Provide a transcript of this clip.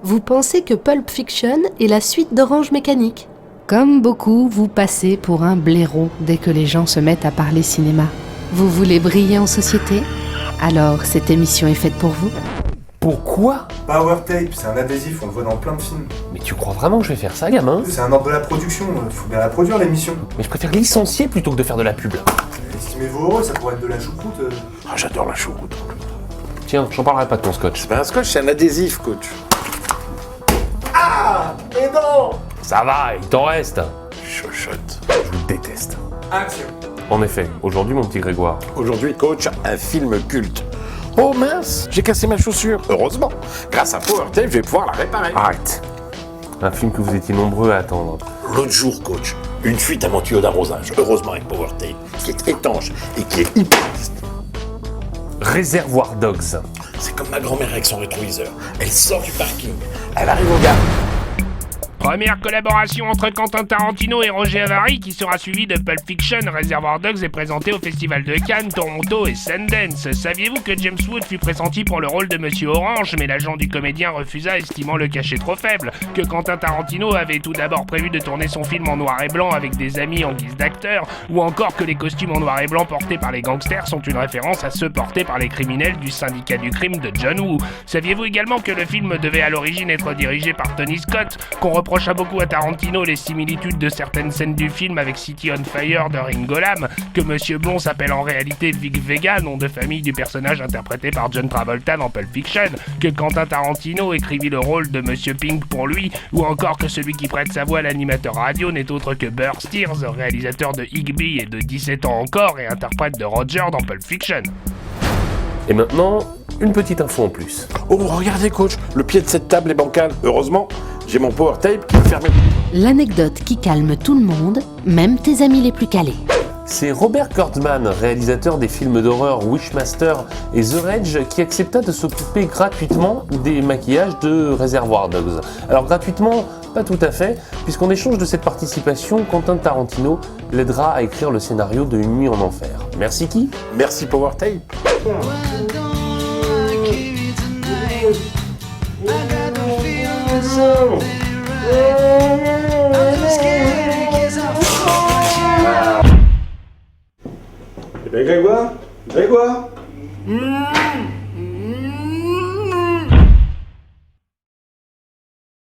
Vous pensez que Pulp Fiction est la suite d'Orange Mécanique. Comme beaucoup, vous passez pour un blaireau dès que les gens se mettent à parler cinéma. Vous voulez briller en société? Alors, cette émission est faite pour vous. Pourquoi? Power Tape, c'est un adhésif, on le voit dans plein de films. Mais tu crois vraiment que je vais faire ça, gamin? C'est un ordre de la production, faut bien la produire l'émission. Mais je préfère licencier plutôt que de faire de la pub. Estimez-vous heureux, ça pourrait être de la choucroute. Ah, j'adore la choucroute. Tiens, j'en parlerai pas de ton scotch. C'est pas un scotch, c'est un adhésif, coach. Ah! Et non! Ça va, il t'en reste. Chochotte. Je vous déteste. Action! En effet, aujourd'hui, mon petit Grégoire. Aujourd'hui, coach, un film culte. Oh mince, j'ai cassé ma chaussure. Heureusement, grâce à Power Tape, je vais pouvoir la réparer. Arrête. Un film que vous étiez nombreux à attendre. L'autre jour, coach, une fuite à mon tuyau d'arrosage. Heureusement avec Power Tape, qui est étanche et qui est hyper résistant. Réservoir Dogs. C'est comme ma grand-mère avec son rétroviseur. Elle sort du parking, elle arrive au gare. Première collaboration entre Quentin Tarantino et Roger Avary qui sera suivie de Pulp Fiction. Reservoir Dogs est présenté au Festival de Cannes, Toronto et Sundance. Saviez-vous que James Wood fut pressenti pour le rôle de Monsieur Orange, mais l'agent du comédien refusa, estimant le cachet trop faible? Que Quentin Tarantino avait tout d'abord prévu de tourner son film en noir et blanc avec des amis en guise d'acteurs, ou encore que les costumes en noir et blanc portés par les gangsters sont une référence à ceux portés par les criminels du syndicat du crime de John Woo? Saviez-vous également que le film devait à l'origine être dirigé par Tony Scott, qu'on reproche à beaucoup à Tarantino les similitudes de certaines scènes du film avec City on Fire de Ringo Lam, que Monsieur Blond s'appelle en réalité Vic Vega, nom de famille du personnage interprété par John Travolta dans Pulp Fiction, que Quentin Tarantino écrivit le rôle de Monsieur Pink pour lui, ou encore que celui qui prête sa voix à l'animateur radio n'est autre que Burr Steers, réalisateur de Higbee et de 17 ans encore et interprète de Roger dans Pulp Fiction. Et maintenant, une petite info en plus. Oh, regardez, coach, le pied de cette table est bancal. Heureusement, j'ai mon Power Tape qui me permet... L'anecdote qui calme tout le monde, même tes amis les plus calés. C'est Robert Kurtzman, réalisateur des films d'horreur Wishmaster et The Rage, qui accepta de s'occuper gratuitement des maquillages de Reservoir Dogs. Alors gratuitement, pas tout à fait, puisqu'en échange de cette participation, Quentin Tarantino l'aidera à écrire le scénario de Une nuit en enfer. Merci qui? Merci Power Tape. Eh ben Grégoire?